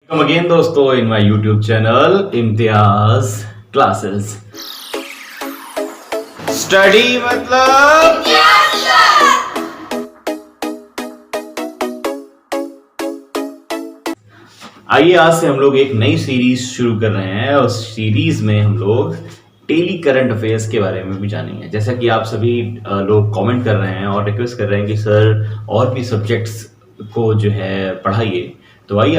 Welcome again दोस्तों in my YouTube channel Imtiaz classes. Study मतलब आइए आज से हम लोग एक नई सीरीज शुरू कर रहे हैं और उस सीरीज में हम लोग डेली करंट अफेयर्स के बारे में भी जानेंगे। जैसा कि आप सभी लोग कमेंट कर रहे हैं और रिक्वेस्ट कर रहे हैं कि सर और भी सब्जेक्ट्स को जो है पढ़ाइए, तो आइए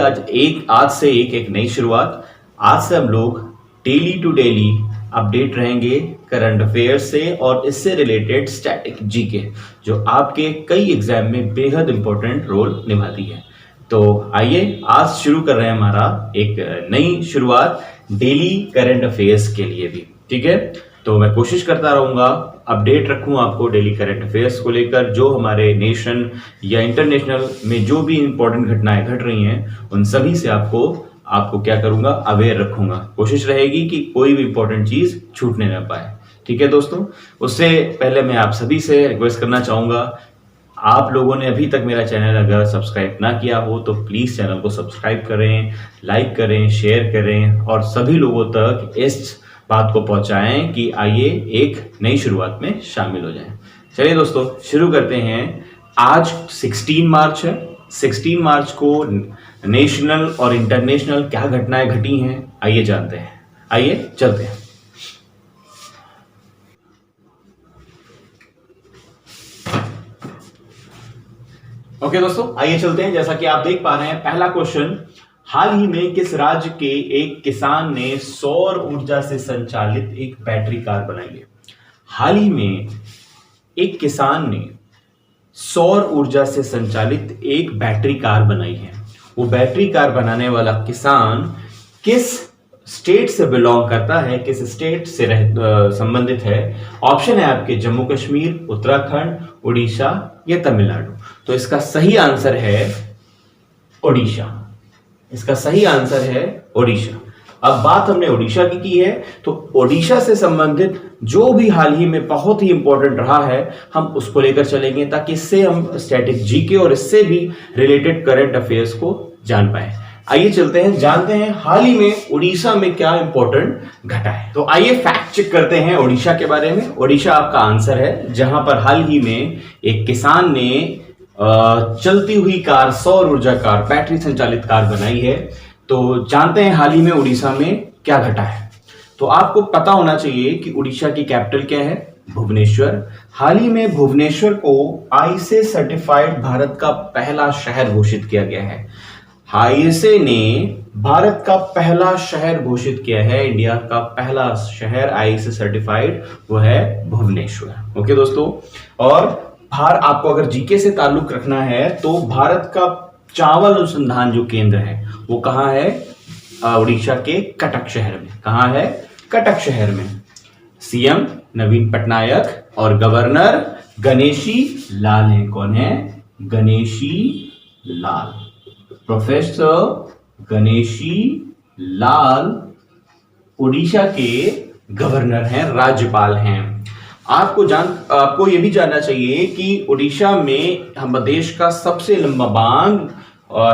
आज से एक नई शुरुआत। आज से हम लोग डेली टू डेली अपडेट रहेंगे करंट अफेयर से और इससे रिलेटेड स्टैटिक जीके जो आपके कई एग्जाम में बेहद इंपॉर्टेंट रोल निभाती है। तो आइए आज शुरू कर रहे हैं हमारा एक नई शुरुआत डेली करंट अफेयर्स के लिए भी, ठीक है। तो मैं कोशिश करता रहूंगा अपडेट रखूं आपको डेली करंट अफेयर्स को लेकर, जो हमारे नेशन या इंटरनेशनल में जो भी इंपॉर्टेंट घटनाएं घट रही हैं उन सभी से आपको क्या करूंगा, अवेयर रखूंगा। कोशिश रहेगी कि कोई भी इंपॉर्टेंट चीज छूटने ना पाए, ठीक है दोस्तों। उससे पहले मैं आप सभी से रिक्वेस्ट करना चाहूंगा, आप लोगों ने अभी तक मेरा चैनल अगर सब्सक्राइब ना किया हो तो प्लीज चैनल को सब्सक्राइब करें, लाइक करें, शेयर करें और सभी लोगों तक इस बात को पहुंचाएं कि आइए एक नई शुरुआत में शामिल हो जाएं। चलिए दोस्तों शुरू करते हैं। आज 16 मार्च है। 16 मार्च को नेशनल और इंटरनेशनल क्या घटनाएं घटी हैं आइए जानते हैं। आइए चलते हैं। ओके दोस्तों आइए चलते हैं। जैसा कि आप देख पा रहे हैं, पहला क्वेश्चन, हाल ही में किस राज्य के एक किसान ने सौर ऊर्जा से संचालित एक बैटरी कार बनाई है? हाल ही में एक किसान ने सौर ऊर्जा से संचालित एक बैटरी कार बनाई है। वो बैटरी कार बनाने वाला किसान किस स्टेट से बिलोंग करता है, किस स्टेट से संबंधित है? ऑप्शन है आपके जम्मू कश्मीर, उत्तराखंड, उड़ीसा या तमिलनाडु। तो इसका सही आंसर है ओडिशा। इसका सही आंसर है ओडिशा। अब बात हमने ओडिशा की है, तो ओडिशा से संबंधित जो भी हाल ही में बहुत ही इंपॉर्टेंट रहा है हम उसको लेकर चलेंगे, ताकि इससे हम स्टैटिक जीके और इससे भी रिलेटेड करंट अफेयर्स को जान पाए। आइए चलते हैं, जानते हैं हाल ही में उड़ीसा में क्या इंपॉर्टेंट घटा है। तो आइए फैक्ट चेक करते हैं उड़ीसा के बारे में। उड़ीसा आपका आंसर है, जहां पर हाल ही में एक किसान ने चलती हुई कार, सौर ऊर्जा कार, बैटरी संचालित कार बनाई है। तो जानते हैं हाल ही में उड़ीसा में क्या घटा है। तो आपको पता होना चाहिए कि उड़ीसा की कैपिटल क्या है, भुवनेश्वर। हाल ही में भुवनेश्वर को आईएसए सर्टिफाइड भारत का पहला शहर घोषित किया गया है। आईएसए ने भारत का पहला शहर घोषित किया है, इंडिया का पहला शहर आईएसए सर्टिफाइड वो है भुवनेश्वर। ओके दोस्तों, और आपको अगर जीके से ताल्लुक रखना है तो भारत का चावल अनुसंधान जो केंद्र है वो कहां है? उड़ीसा के कटक शहर में। कहां है? कटक शहर में। सीएम नवीन पटनायक और गवर्नर गणेशी लाल हैं। कौन है? गणेशी लाल। प्रोफेसर गणेशी लाल उड़ीसा के गवर्नर हैं, राज्यपाल हैं। आपको यह भी जानना चाहिए कि उड़ीसा में हम देश का सबसे लंबा बांध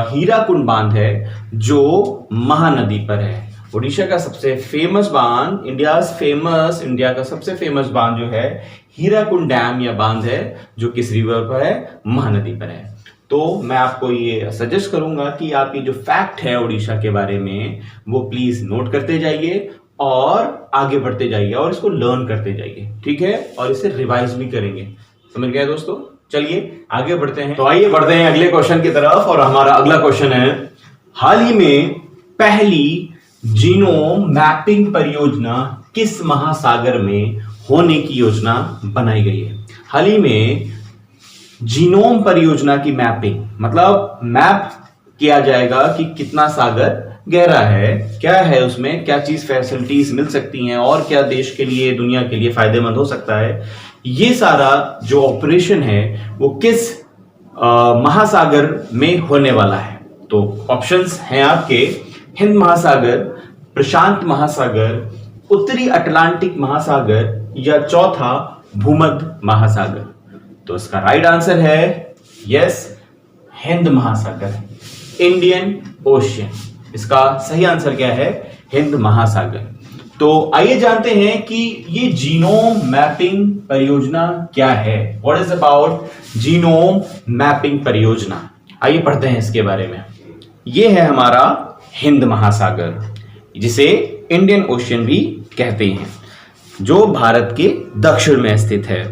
हीराकुंड बांध है, जो महानदी पर है। उड़ीसा का सबसे फेमस बांध, इंडिया का सबसे फेमस बांध जो है हीराकुंड डैम या बांध है, जो किस रिवर पर है? महानदी पर है। तो मैं आपको ये सजेस्ट करूंगा कि आप ये जो फैक्ट है उड़ीसा के बारे में वो प्लीज नोट करते जाइए और आगे बढ़ते जाइए और इसको लर्न करते जाइए, ठीक है। और इसे रिवाइज भी करेंगे। समझ गए दोस्तों? चलिए आगे बढ़ते हैं। तो आइए बढ़ते हैं अगले क्वेश्चन की तरफ। और हमारा अगला क्वेश्चन है, हाल ही में पहली जीनोम मैपिंग परियोजना किस महासागर में होने की योजना बनाई गई है? हाल ही में जीनोम परियोजना की मैपिंग, मतलब मैप किया जाएगा कि कितना सागर गहरा है, क्या है उसमें, क्या चीज फैसिलिटीज मिल सकती हैं और क्या देश के लिए, दुनिया के लिए फायदेमंद हो सकता है। ये सारा जो ऑपरेशन है वो किस महासागर में होने वाला है? तो ऑप्शंस हैं आपके, हिंद महासागर, प्रशांत महासागर, उत्तरी अटलांटिक महासागर या चौथा भूमध्य महासागर। तो इसका राइट आंसर है यस, हिंद महासागर, इंडियन ओशियन। इसका सही आंसर क्या है? हिंद महासागर। तो आइए जानते हैं कि ये जीनोम मैपिंग परियोजना क्या है। What is about genome mapping परियोजना? आइए पढ़ते हैं इसके बारे में। ये है हमारा हिंद महासागर, जिसे इंडियन ओशियन भी कहते हैं, जो भारत के दक्षिण में स्थित है।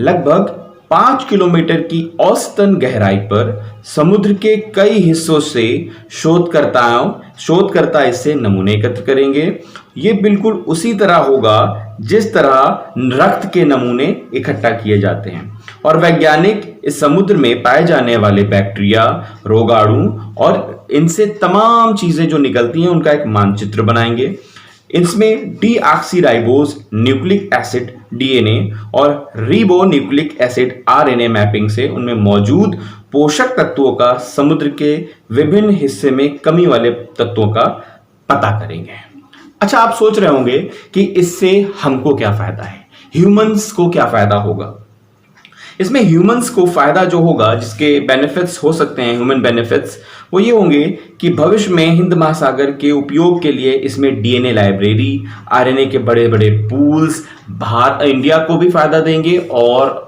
लगभग 5 किलोमीटर की औसतन गहराई पर समुद्र के कई हिस्सों से शोधकर्ता इससे नमूने एकत्र करेंगे। ये बिल्कुल उसी तरह होगा जिस तरह रक्त के नमूने इकट्ठा किए जाते हैं, और वैज्ञानिक इस समुद्र में पाए जाने वाले बैक्टीरिया, रोगाणु और इनसे तमाम चीजें जो निकलती हैं उनका एक मानचित्र बनाएंगे। इसमें डीऑक्सीराइबोज न्यूक्लिक एसिड डीएनए और ribo nucleic acid RNA mapping से उनमें मौजूद पोषक तत्वों का समुद्र के विभिन्न हिस्से में कमी वाले तत्वों का पता करेंगे। अच्छा, आप सोच रहे होंगे कि इससे हमको क्या फायदा है, ह्यूमंस को क्या फायदा होगा? इसमें ह्यूमंस को फायदा जो होगा, जिसके बेनिफिट्स हो सकते हैं, ह्यूमन बेनिफिट्स, वो ये होंगे कि भविष्य में हिंद महासागर के उपयोग के लिए इसमें डीएनए लाइब्रेरी, आरएनए के बड़े बड़े पूल्स इंडिया को भी फायदा देंगे और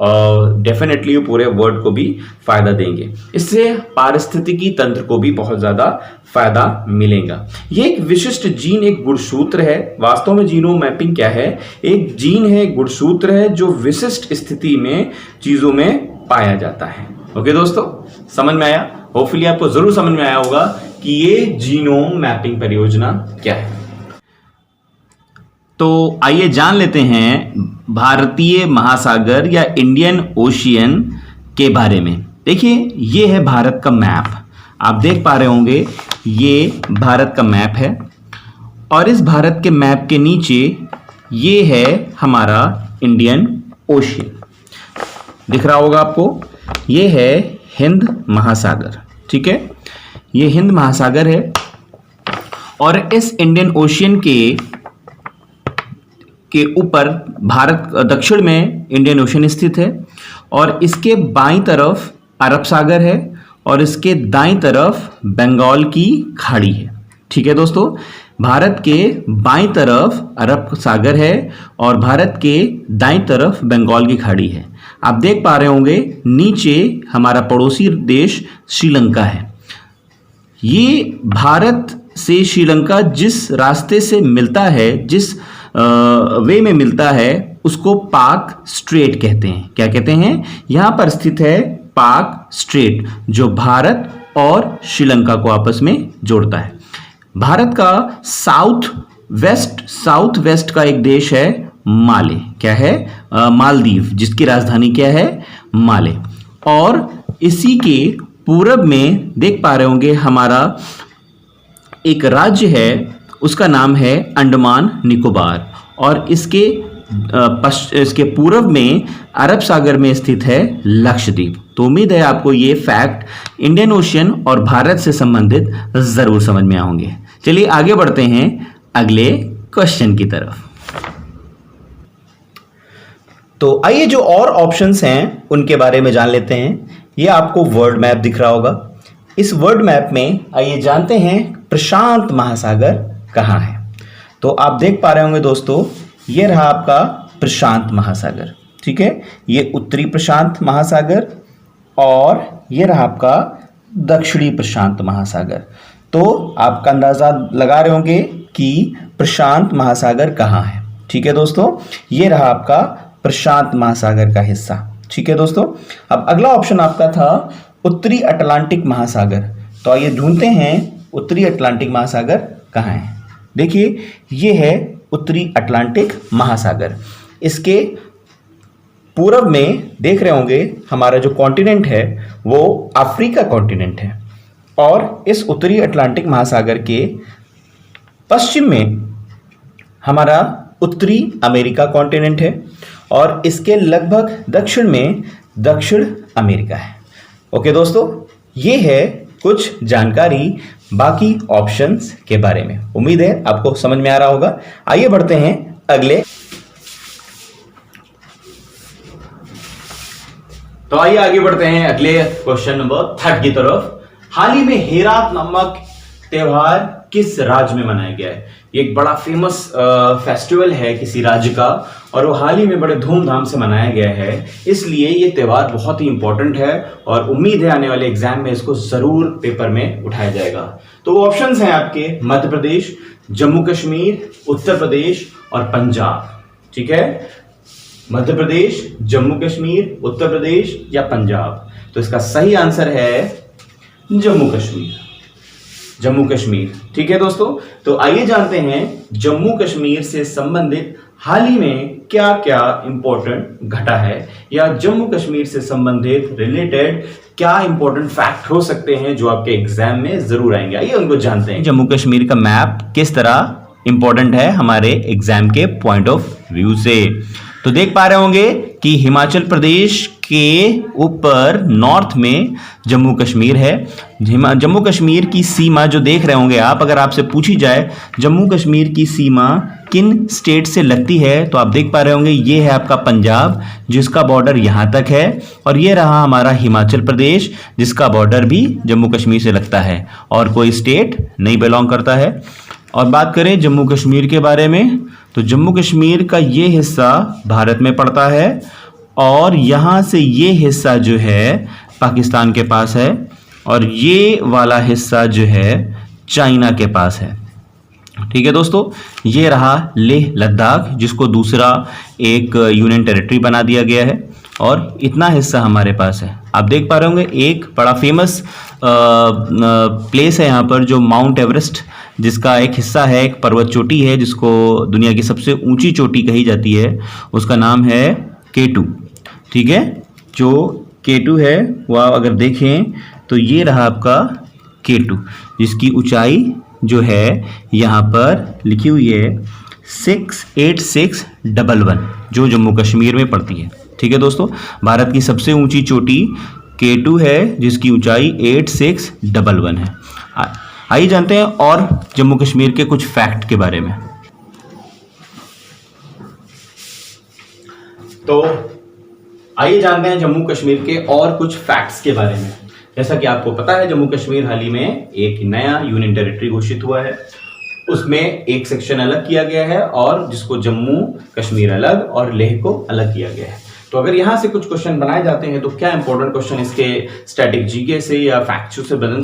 डेफिनेटली पूरे वर्ल्ड को भी फायदा देंगे। इससे पारिस्थितिकी तंत्र को भी बहुत ज्यादा फायदा मिलेगा। ये एक विशिष्ट जीन, एक गुणसूत्र है। वास्तव में जीनोम मैपिंग क्या है? एक जीन है, एक गुणसूत्र है जो विशिष्ट स्थिति में चीजों में पाया जाता है। ओके दोस्तों, समझ में आया? होपफुली आपको जरूर समझ में आया होगा कि ये जीनोम मैपिंग परियोजना क्या है। तो आइए जान लेते हैं भारतीय महासागर या इंडियन ओशियन के बारे में। देखिए, ये है भारत का मैप। आप देख पा रहे होंगे, ये भारत का मैप है, और इस भारत के मैप के नीचे ये है हमारा इंडियन ओशियन। दिख रहा होगा आपको, ये है हिंद महासागर। ठीक है, ये हिंद महासागर है, और इस इंडियन ओशियन के ऊपर भारत दक्षिण में इंडियन ओशियन स्थित है, और इसके बाईं तरफ अरब सागर है, और इसके दाईं तरफ बंगाल की खाड़ी है। ठीक है दोस्तों, भारत के बाईं तरफ अरब सागर है और भारत के दाईं तरफ बंगाल की खाड़ी है। आप देख पा रहे होंगे नीचे हमारा पड़ोसी देश श्रीलंका है। ये भारत से श्रीलंका जिस रास्ते से मिलता है, जिस वे में मिलता है, उसको पाक स्ट्रेट कहते हैं। क्या कहते हैं? यहां पर स्थित है पाक स्ट्रेट, जो भारत और श्रीलंका को आपस में जोड़ता है। भारत का साउथ वेस्ट का एक देश है माले। क्या है? मालदीव, जिसकी राजधानी क्या है? माले। और इसी के पूरब में देख पा रहे होंगे हमारा एक राज्य है, उसका नाम है अंडमान निकोबार, और इसके पूरब में अरब सागर में स्थित है लक्षद्वीप। तो उम्मीद है आपको ये फैक्ट इंडियन ओशियन और भारत से संबंधित जरूर समझ में आएंगे। चलिए आगे बढ़ते हैं अगले क्वेश्चन की तरफ। तो आइए जो और ऑप्शंस हैं उनके बारे में जान लेते हैं। ये आपको वर्ल्ड मैप दिख रहा होगा। इस वर्ल्ड मैप में आइए जानते हैं प्रशांत महासागर कहाँ है। तो आप देख पा रहे होंगे दोस्तों, ये रहा आपका प्रशांत महासागर। ठीक है, ये उत्तरी प्रशांत महासागर और ये रहा आपका दक्षिणी प्रशांत महासागर। तो आपका अंदाजा लगा रहे होंगे कि प्रशांत महासागर कहाँ है। ठीक है दोस्तों, ये रहा आपका प्रशांत महासागर का हिस्सा। ठीक है दोस्तों, अब अगला ऑप्शन आपका था उत्तरी अटलांटिक महासागर। तो आइए ढूंढते हैं उत्तरी अटलांटिक महासागर कहाँ है। देखिए, ये है उत्तरी अटलांटिक महासागर। इसके पूरब में देख रहे होंगे हमारा जो कॉन्टिनेंट है वो अफ्रीका कॉन्टिनेंट है, और इस उत्तरी अटलांटिक महासागर के पश्चिम में हमारा उत्तरी अमेरिका कॉन्टिनेंट है, और इसके लगभग दक्षिण में दक्षिण अमेरिका है। ओके दोस्तों, ये है कुछ जानकारी बाकी ऑप्शंस के बारे में। उम्मीद है आपको समझ में आ रहा होगा। आइए बढ़ते हैं अगले। तो आइए आगे बढ़ते हैं अगले क्वेश्चन नंबर 3 की तरफ। हाल ही में हेरात नामक त्योहार किस राज्य में मनाया गया है। ये एक बड़ा फेमस फेस्टिवल है किसी राज्य का और वो हाल ही में बड़े धूमधाम से मनाया गया है, इसलिए ये त्यौहार बहुत ही इंपॉर्टेंट है और उम्मीद है आने वाले एग्जाम में इसको जरूर पेपर में उठाया जाएगा। तो वो ऑप्शंस हैं आपके मध्य प्रदेश, जम्मू कश्मीर, उत्तर प्रदेश और पंजाब। ठीक है, मध्य प्रदेश, जम्मू कश्मीर, उत्तर प्रदेश या पंजाब। तो इसका सही आंसर है जम्मू कश्मीर। जम्मू कश्मीर। ठीक है दोस्तों, तो आइए जानते हैं जम्मू कश्मीर से संबंधित हाल ही में क्या क्या इंपॉर्टेंट घटा है या जम्मू कश्मीर से संबंधित रिलेटेड क्या इंपॉर्टेंट फैक्ट हो सकते हैं जो आपके एग्जाम में जरूर आएंगे। आइए उनको जानते हैं। जम्मू कश्मीर का मैप किस तरह इंपॉर्टेंट है हमारे एग्जाम के पॉइंट ऑफ व्यू से। तो देख पा रहे होंगे कि हिमाचल प्रदेश के ऊपर नॉर्थ में जम्मू कश्मीर है। जम्मू कश्मीर की सीमा जो देख रहे होंगे आप, अगर आपसे पूछी जाए जम्मू कश्मीर की सीमा किन स्टेट से लगती है तो आप देख पा रहे होंगे ये है आपका पंजाब जिसका बॉर्डर यहाँ तक है, और ये रहा हमारा हिमाचल प्रदेश जिसका बॉर्डर भी जम्मू कश्मीर से लगता है और कोई स्टेट नहीं बिलोंग करता है। और बात करें जम्मू कश्मीर के बारे में तो जम्मू कश्मीर का ये हिस्सा भारत में पड़ता है और यहाँ से ये हिस्सा जो है पाकिस्तान के पास है और ये वाला हिस्सा जो है चाइना के पास है। ठीक है दोस्तों, ये रहा लेह लद्दाख जिसको दूसरा एक यूनियन टेरिटरी बना दिया गया है और इतना हिस्सा हमारे पास है। आप देख पा रहे होंगे एक बड़ा फेमस प्लेस है यहाँ पर जो माउंट एवरेस्ट जिसका एक हिस्सा है, एक पर्वत चोटी है जिसको दुनिया की सबसे ऊंची चोटी कही जाती है, उसका नाम है K2। ठीक है, जो K2 है वह अगर देखें तो ये रहा आपका K2 जिसकी ऊंचाई जो है यहाँ पर लिखी हुई है 68611 जो जम्मू कश्मीर में पड़ती है। ठीक है दोस्तों, भारत की सबसे ऊंची चोटी K2 है जिसकी ऊंचाई 8611 है। आइए जानते हैं और जम्मू कश्मीर के कुछ फैक्ट के बारे में। तो आइए जानते हैं जम्मू कश्मीर के और कुछ फैक्ट्स के बारे में। जैसा कि आपको पता है जम्मू कश्मीर हाल ही में एक नया यूनियन टेरिटरी घोषित हुआ है, उसमें एक सेक्शन अलग किया गया है और जिसको जम्मू कश्मीर अलग और लेह को अलग किया गया है। तो अगर यहां से कुछ क्वेश्चन बनाए जाते हैं तो क्या इंपॉर्टेंट क्वेश्चन इसके स्टैटिक जीके से या फैक्चुअल से बन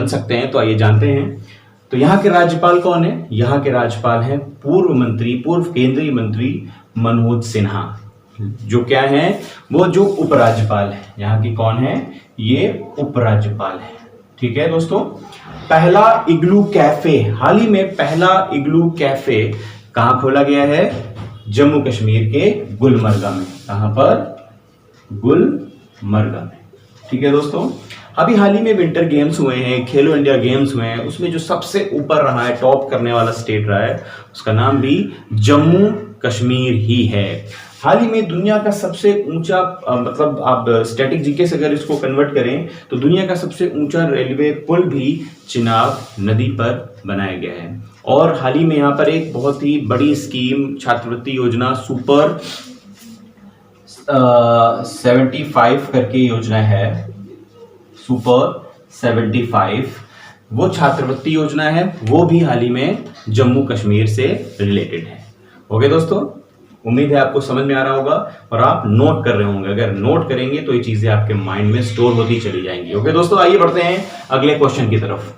सकते हैं, तो आइए जानते हैं। तो यहाँ के राज्यपाल कौन है? यहाँ के राज्यपाल हैं पूर्व केंद्रीय मंत्री मनोज सिन्हा, जो क्या है वो जो उपराज्यपाल है। यहाँ की कौन है? ये उपराज्यपाल है। ठीक है दोस्तों, पहला इग्लू कैफे, हाल ही में पहला इग्लू कैफे कहां खोला गया है? जम्मू कश्मीर के गुलमर्गा में। कहां पर? गुलमर्गा में। ठीक है दोस्तों, अभी हाल ही में विंटर गेम्स हुए हैं, खेलो इंडिया गेम्स हुए हैं, उसमें जो सबसे ऊपर रहा है, टॉप करने वाला स्टेट रहा है, उसका नाम भी जम्मू कश्मीर ही है। हाल ही में दुनिया का सबसे ऊंचा मतलब आप स्टैटिक जीके से अगर इसको कन्वर्ट करें तो दुनिया का सबसे ऊंचा रेलवे पुल भी चिनाब नदी पर बनाया गया है। और हाल ही में यहाँ पर एक बहुत ही बड़ी स्कीम छात्रवृत्ति योजना सुपर 75 करके योजना है, सुपर 75, वो छात्रवृत्ति योजना है, वो भी हाल ही में जम्मू कश्मीर से रिलेटेड है। ओके दोस्तों, उम्मीद है आपको समझ में आ रहा होगा और आप नोट कर रहे होंगे। अगर नोट करेंगे तो ये चीजें आपके माइंड में स्टोर होती चली जाएंगी। ओके दोस्तों, आइए बढ़ते हैं अगले क्वेश्चन की तरफ।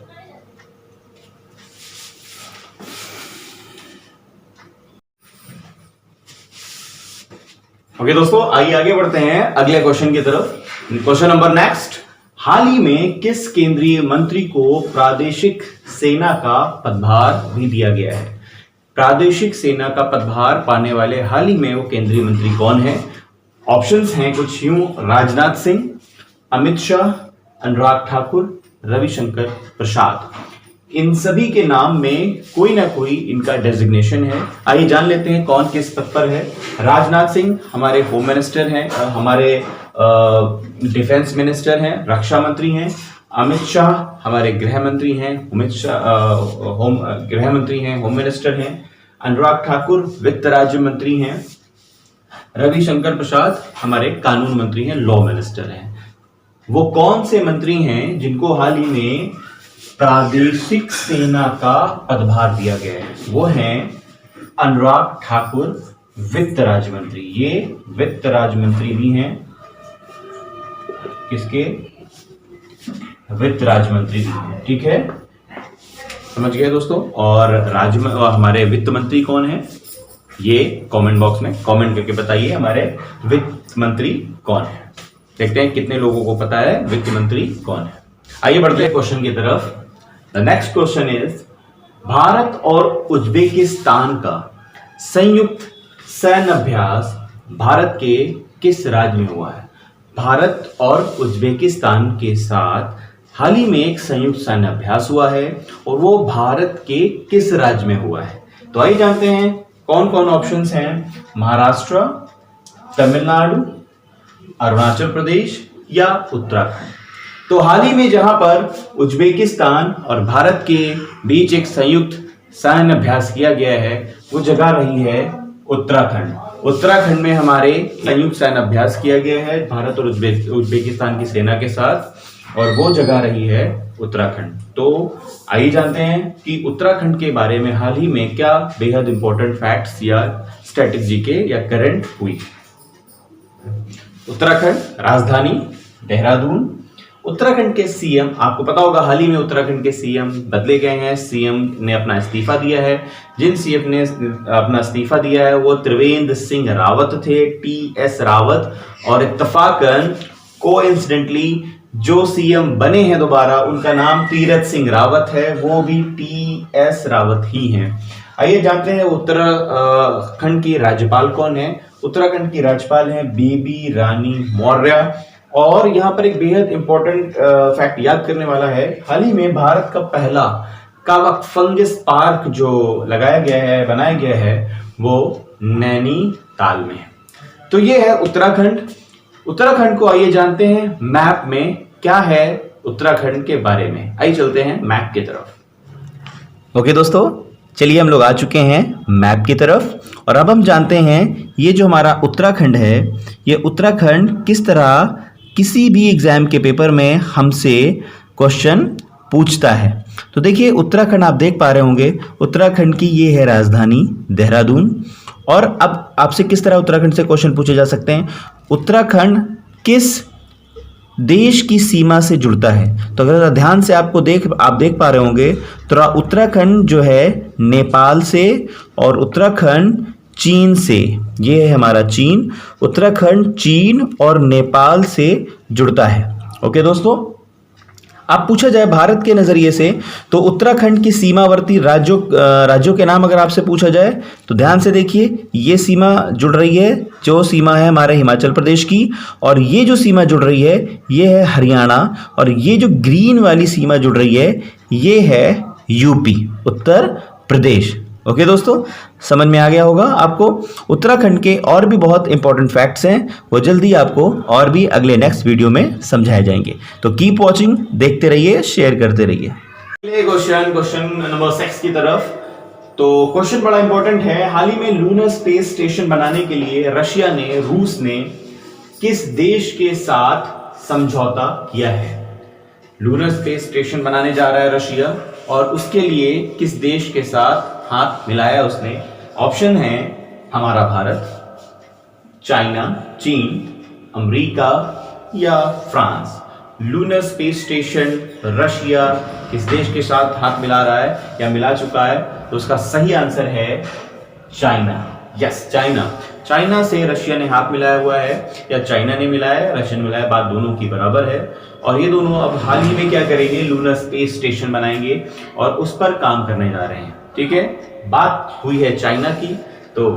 ओके दोस्तों, आइए आगे बढ़ते हैं अगले क्वेश्चन की तरफ। क्वेश्चन नंबर नेक्स्ट, हाल ही में किस केंद्रीय मंत्री को प्रादेशिक सेना का पदभार भी दिया गया है? प्रादेशिक सेना का पदभार पाने वाले हाल ही में वो केंद्रीय मंत्री कौन है? ऑप्शंस हैं कुछ यूं, राजनाथ सिंह, अमित शाह, अनुराग ठाकुर, रविशंकर प्रसाद। इन सभी के नाम में कोई ना कोई इनका डेजिग्नेशन है। आइए जान लेते हैं कौन किस पद पर है। राजनाथ सिंह हमारे होम मिनिस्टर हैं, हमारे डिफेंस मिनिस्टर हैं, रक्षा मंत्री हैं। अमित शाह हमारे गृह मंत्री हैं, गृह मंत्री हैं, होम मिनिस्टर हैं। अनुराग ठाकुर वित्त राज्य मंत्री हैं। रविशंकर प्रसाद हमारे कानून मंत्री हैं, लॉ मिनिस्टर हैं। वो कौन से मंत्री हैं जिनको हाल ही में प्रादेशिक सेना का पदभार दिया गया है, वो हैं अनुराग ठाकुर, वित्त राज्य मंत्री। ये वित्त राज्य मंत्री भी हैं, किसके? वित्त राज्य मंत्री भी हैं। ठीक है, समझ गए दोस्तों। और हमारे वित्त मंत्री कौन है, ये कमेंट बॉक्स में कमेंट करके बताइए हमारे वित्त मंत्री कौन है। देखते हैं कितने लोगों को पता है वित्त मंत्री कौन है। आइए बढ़ते हैं क्वेश्चन की तरफ। The next question is, Bharat और उज्बेकिस्तान का संयुक्त सैन्य अभ्यास भारत के किस राज्य में हुआ है? भारत और उज्बेकिस्तान के साथ हाल ही में एक संयुक्त सैन्य अभ्यास हुआ है और वो भारत के किस राज्य में हुआ है? तो आइए जानते हैं कौन कौन ऑप्शंस हैं। महाराष्ट्र, तमिलनाडु, अरुणाचल प्रदेश या उत्तराखंड। तो हाल ही में जहां पर उज्बेकिस्तान और भारत के बीच एक संयुक्त सैन्य अभ्यास किया गया है, वो जगह रही है उत्तराखंड। उत्तराखंड में हमारे संयुक्त सैन्य अभ्यास किया गया है भारत और उज्बेकिस्तान की सेना के साथ, और वो जगह रही है उत्तराखंड। तो आइए जानते हैं कि उत्तराखंड के बारे में हाल ही में क्या बेहद इंपॉर्टेंट फैक्ट्स या स्ट्रेटेजी के या करंट हुई। उत्तराखंड, राजधानी देहरादून। उत्तराखंड के सीएम, आपको पता होगा हाल ही में उत्तराखंड के सीएम बदले गए हैं। सीएम ने अपना इस्तीफा दिया है। जिन सीएम ने अपना इस्तीफा दिया है वो त्रिवेंद्र सिंह रावत थे, TS रावत। और इत्तफाकन कोइंसिडेंटली जो सीएम बने हैं दोबारा, उनका नाम तीरथ सिंह रावत है, वो भी TS रावत ही हैं। आइए जानते हैं उत्तराखंड की राज्यपाल कौन है। उत्तराखंड की राज्यपाल हैं बेबी रानी मौर्य। और यहाँ पर एक बेहद इंपॉर्टेंट फैक्ट याद करने वाला है, हाल ही में भारत का पहला कावक फंगस पार्क जो लगाया गया है, बनाया गया है, वो नैनीताल में। तो ये है उत्तराखंड। उत्तराखंड को आइए जानते हैं मैप में क्या है उत्तराखंड के बारे में। आइए चलते हैं मैप की तरफ। ओके दोस्तों, चलिए हम लोग आ चुके हैं मैप की तरफ और अब हम जानते हैं ये जो हमारा उत्तराखंड है, ये उत्तराखंड किस तरह किसी भी एग्जाम के पेपर में हमसे क्वेश्चन पूछता है। तो देखिए उत्तराखंड आप देख पा रहे होंगे, उत्तराखंड की ये है राजधानी देहरादून। और अब आपसे किस तरह उत्तराखंड से क्वेश्चन पूछे जा सकते हैं, उत्तराखंड किस देश की सीमा से जुड़ता है। तो अगर ध्यान से आप देख पा रहे होंगे तो उत्तराखंड जो है नेपाल से और उत्तराखंड चीन से, ये है हमारा चीन। उत्तराखंड चीन और नेपाल से जुड़ता है। ओके दोस्तों, आप पूछा जाए भारत के नजरिए से तो उत्तराखंड की सीमावर्ती राज्यों के नाम अगर आपसे पूछा जाए तो ध्यान से देखिए, ये सीमा जुड़ रही है, जो सीमा है हमारे हिमाचल प्रदेश की, और ये जो सीमा जुड़ रही है ये है हरियाणा, और ये जो ग्रीन वाली सीमा जुड़ रही है ये है यूपी, उत्तर प्रदेश। ओके दोस्तों, समझ में आ गया होगा आपको। उत्तराखंड के और भी बहुत इंपॉर्टेंट फैक्ट्स हैं, वो जल्दी आपको और भी अगले नेक्स्ट वीडियो में समझाए जाएंगे। तो कीप वॉचिंग, देखते रहिए, शेयर करते रहिए। क्वेश्चन नंबर 6 की तरफ। तो क्वेश्चन बड़ा इंपॉर्टेंट है। हाल ही में लूनर स्पेस स्टेशन बनाने के लिए रशिया ने, रूस ने किस देश के साथ समझौता किया है? लूनर स्पेस स्टेशन बनाने जा रहा है रशिया, और उसके लिए किस देश के साथ हाथ मिलाया उसने? ऑप्शन है हमारा भारत, चाइना, चीन, अमेरिका या France. Lunar space station Russia किस देश के साथ हाथ मिला रहा है या मिला चुका है? तो उसका सही आंसर है चाइना। Yes, China. चाइना से रशिया ने हाथ मिलाया हुआ है, या चाइना ने मिलाया, रशियन मिलाया, बात दोनों की बराबर है। और ये दोनों अब हाल ही में क्या करेंगे, लूनर स्पेस स्टेशन बनाएंगे और उस पर काम करने जा रहे हैं। ठीक है, बात हुई है चाइना की, तो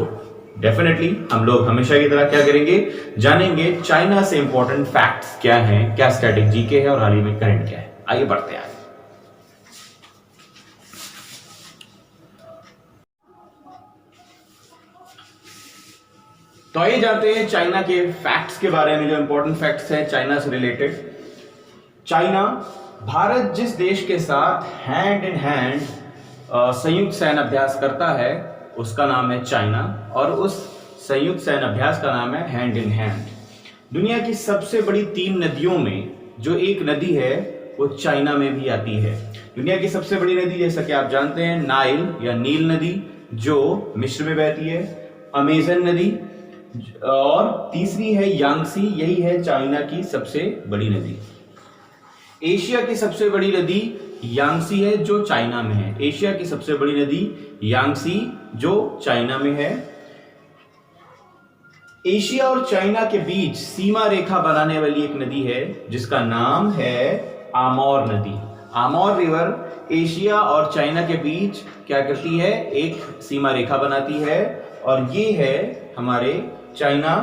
डेफिनेटली हम लोग हमेशा की तरह क्या करेंगे, जानेंगे चाइना से इंपॉर्टेंट फैक्ट्स क्या हैं, क्या स्ट्रेटेजी के हैं और हाल ही में करंट क्या है। आइए बढ़ते हैं। तो आइए जानते हैं चाइना के फैक्ट्स के बारे में, जो इंपॉर्टेंट फैक्ट्स हैं चाइना से रिलेटेड। चाइना, भारत जिस देश के साथ हैंड इन हैंड संयुक्त सैन्य अभ्यास करता है उसका नाम है चाइना, और उस संयुक्त सैन्य अभ्यास का नाम है हैंड इन हैंड। दुनिया की सबसे बड़ी 3 नदियों में जो एक नदी है वो चाइना में भी आती है। दुनिया की सबसे बड़ी नदी जैसा कि आप जानते हैं नाइल या नील नदी जो मिस्र में बहती है, अमेजन नदी, और तीसरी है यांगसी, यही है चाइना की सबसे बड़ी नदी। एशिया की सबसे बड़ी नदी यांगसी है जो चाइना में है। एशिया की सबसे बड़ी नदी यांगसी जो चाइना में है। एशिया और चाइना के बीच सीमा रेखा बनाने वाली एक नदी है जिसका नाम है आमोर नदी। आमोर रिवर एशिया और चाइना के बीच क्या करती है, एक सीमा रेखा बनाती है, और ये है हमारे चाइना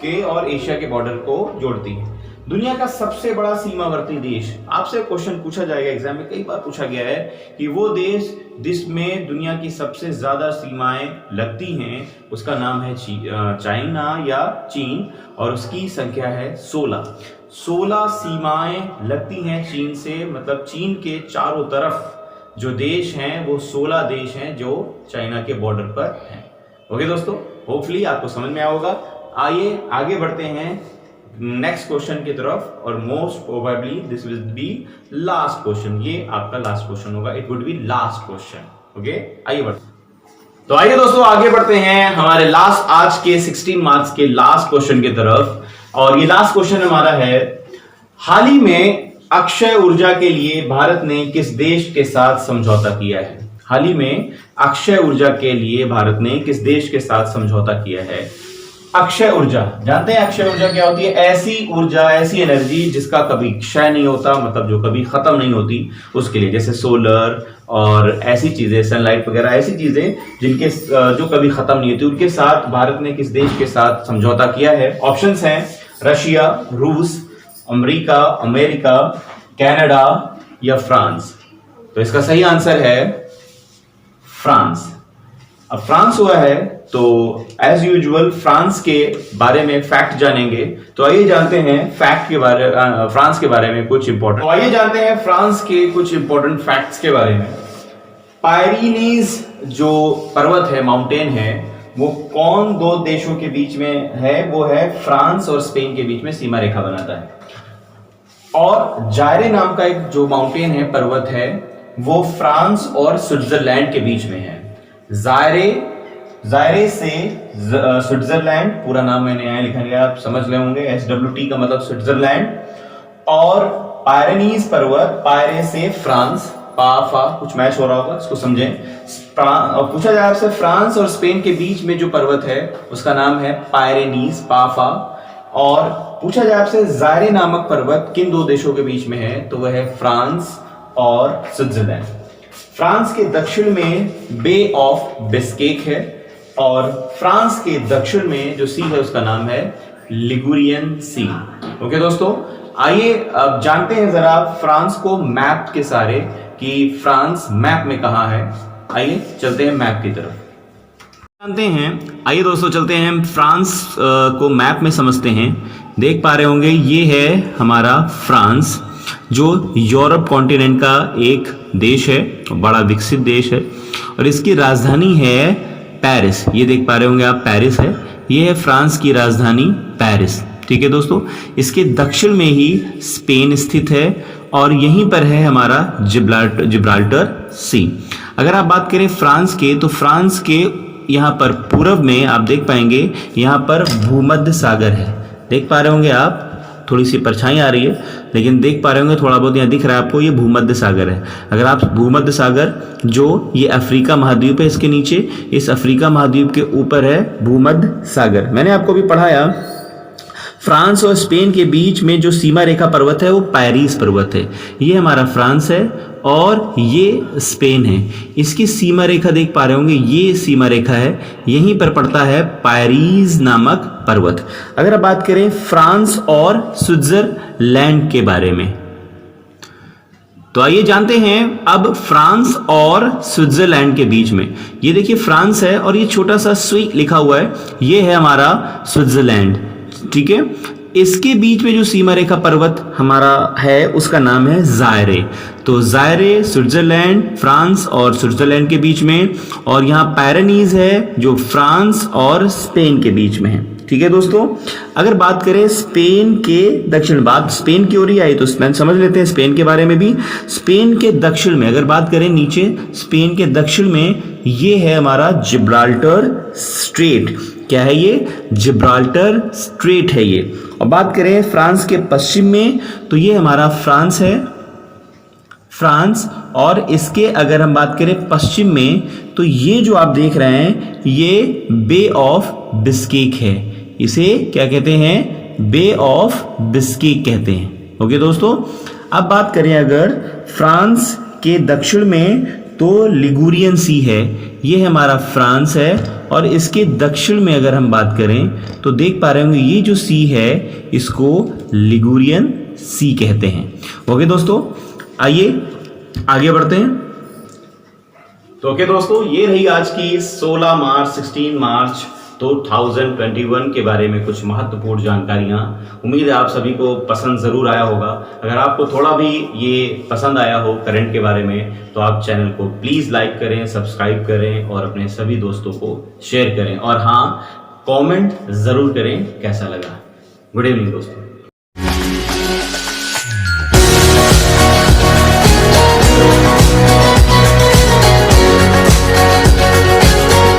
के और एशिया के बॉर्डर को जोड़ती है। दुनिया का सबसे बड़ा सीमावर्ती देश, आपसे क्वेश्चन पूछा जाएगा एग्जाम में, कई बार पूछा गया है कि वो देश जिसमें दुनिया की सबसे ज्यादा सीमाएं लगती हैं उसका नाम है चाइना या चीन, और उसकी संख्या है 16 सीमाएं लगती हैं चीन से, मतलब चीन के चारों तरफ जो देश हैं वो 16 देश हैं जो चाइना के बॉर्डर पर हैं। ओके दोस्तों, होपफुली आपको समझ में आया होगा। आइए आगे बढ़ते हैं नेक्स्ट क्वेश्चन की तरफ, और most probably this will be last question. ये आपका लास्ट क्वेश्चन होगा, it would be last question. Okay, आइए बढ़ते। तो आइए दोस्तों आगे बढ़ते हैं हमारे लास्ट, आज के 16 मार्क्स के लास्ट क्वेश्चन की तरफ। और ये लास्ट क्वेश्चन हमारा है, हाल ही में अक्षय ऊर्जा के लिए भारत ने किस देश के साथ समझौता किया है? हाल ही में अक्षय ऊर्जा के लिए भारत ने किस देश के साथ समझौता किया है? अक्षय ऊर्जा, जानते हैं अक्षय ऊर्जा क्या होती है? ऐसी ऊर्जा, ऐसी एनर्जी जिसका कभी क्षय नहीं होता, मतलब जो कभी खत्म नहीं होती, उसके लिए, जैसे सोलर और ऐसी चीजें, सनलाइट वगैरह, ऐसी चीजें जिनके जो कभी खत्म नहीं होती, उनके साथ भारत ने किस देश के साथ समझौता किया है? ऑप्शंस हैं रशिया, रूस, अमेरिका, कनाडा या फ्रांस। तो इसका सही आंसर है फ्रांस। अब फ्रांस हुआ है तो एज यूजुअल फ्रांस के बारे में फैक्ट जानेंगे। तो आइए जानते हैं फ्रांस के बारे में कुछ इंपॉर्टेंट, तो आइए जानते हैं फ्रांस के कुछ इंपॉर्टेंट फैक्ट्स के बारे में। पायरीनीज जो पर्वत है, माउंटेन है, वो कौन दो देशों के बीच में है? वो है फ्रांस और स्पेन के बीच में सीमा रेखा बनाता है। और जायरे नाम का एक जो माउंटेन है, पर्वत है, वो फ्रांस और स्विट्जरलैंड के बीच में है। जायरे से स्विट्जरलैंड, पूरा नाम मैंने यहाँ लिखा लिया, आप समझ रहे होंगे, SWT का मतलब स्विट्जरलैंड। और पायरेनीज पर्वत, पायरे से फ्रांस, पा कुछ मैच हो रहा होगा, इसको समझें। और पूछा जाए आपसे, फ्रांस और स्पेन के बीच में जो पर्वत है उसका नाम है पायरेनीज, पाफा। और पूछा जाए आपसे जायरे नामक पर्वत किन दो देशों के बीच में है? तो वह है फ्रांस और स्विट्जरलैंड। फ्रांस के दक्षिण में बे ऑफ बिस्केक है, और फ्रांस के दक्षिण में जो सी है उसका नाम है लिगुरियन सी। ओके दोस्तों, आइए अब जानते हैं जरा फ्रांस को मैप के सारे, कि फ्रांस मैप में कहां है। आइए चलते हैं मैप की तरफ, जानते हैं। आइए दोस्तों चलते हैं फ्रांस को मैप में समझते हैं। देख पा रहे होंगे ये है हमारा फ्रांस, जो यूरोप कॉन्टिनेंट का एक देश है, बड़ा विकसित देश है, और इसकी राजधानी है पेरिस। ये देख पा रहे होंगे आप, पेरिस है, ये है फ्रांस की राजधानी पेरिस। ठीक है दोस्तों, इसके दक्षिण में ही स्पेन स्थित है, और यहीं पर है हमारा जिब्राल्टर सी। अगर आप बात करें फ्रांस के, तो फ्रांस के यहाँ पर पूर्व में आप देख पाएंगे यहाँ पर भूमध्य सागर है। देख पा रहे होंगे आप, थोड़ी सी परछाई आ रही है लेकिन देख पा रहे होंगे, थोड़ा बहुत यहाँ दिख रहा है आपको, ये भूमध्य सागर है। अगर आप भूमध्य सागर, जो ये अफ्रीका महाद्वीप है, इसके नीचे, इस अफ्रीका महाद्वीप के ऊपर है भूमध्य सागर। मैंने आपको भी पढ़ाया, फ्रांस और स्पेन के बीच में जो सीमा रेखा पर्वत है वो पायरीज पर्वत है। ये हमारा फ्रांस है और ये स्पेन है। इसकी सीमा रेखा देख पा रहे होंगे, ये सीमा रेखा है, यहीं पर पड़ता है पायरीज नामक पर्वत। अगर आप बात करें फ्रांस और स्विट्जरलैंड के बारे में, तो आइए जानते हैं अब फ्रांस और स्विट्जरलैंड के बीच में। ये देखिए फ्रांस है और ये छोटा सा स्वी लिखा हुआ है, ये है हमारा स्विट्जरलैंड। ठीक है, इसके बीच में जो सीमा रेखा पर्वत हमारा है उसका नाम है जायरे। तो जायरे स्विट्जरलैंड, फ्रांस और स्विट्जरलैंड के बीच में, और यहाँ पायरेनीज है जो फ्रांस और स्पेन के बीच में है। ठीक है दोस्तों। अगर बात करें स्पेन के दक्षिण, बात स्पेन की ओर ही आई तो स्पेन समझ लेते हैं स्पेन के बारे में भी। स्पेन के दक्षिण में अगर बात करें नीचे, स्पेन के दक्षिण में ये है हमारा जिब्राल्टर स्ट्रेट। क्या है ये? जिब्राल्टर स्ट्रेट है ये। और बात करें फ्रांस के पश्चिम में तो ये हमारा फ्रांस है, फ्रांस। और इसके अगर हम बात करें पश्चिम में तो ये जो आप देख रहे हैं ये बे ऑफ बिस्केक है। इसे क्या कहते हैं? बे ऑफ बिस्केक कहते हैं। ओके दोस्तों। अब बात करें अगर फ्रांस के दक्षिण में तो लिगुरियन सी है, ये हमारा फ्रांस है। और इसके दक्षिण में अगर हम बात करें तो देख पा रहे होंगे ये जो सी है इसको लिगुरियन सी कहते हैं। ओके दोस्तों, आइए आगे बढ़ते हैं। तो ओके दोस्तों, ये रही आज की 16 मार्च 2021 के बारे में कुछ महत्वपूर्ण जानकारियां। उम्मीद है आप सभी को पसंद जरूर आया होगा। अगर आपको थोड़ा भी ये पसंद आया हो करंट के बारे में तो आप चैनल को प्लीज लाइक करें, सब्सक्राइब करें और अपने सभी दोस्तों को शेयर करें। और हाँ, कमेंट जरूर करें कैसा लगा। गुड इवनिंग दोस्तों।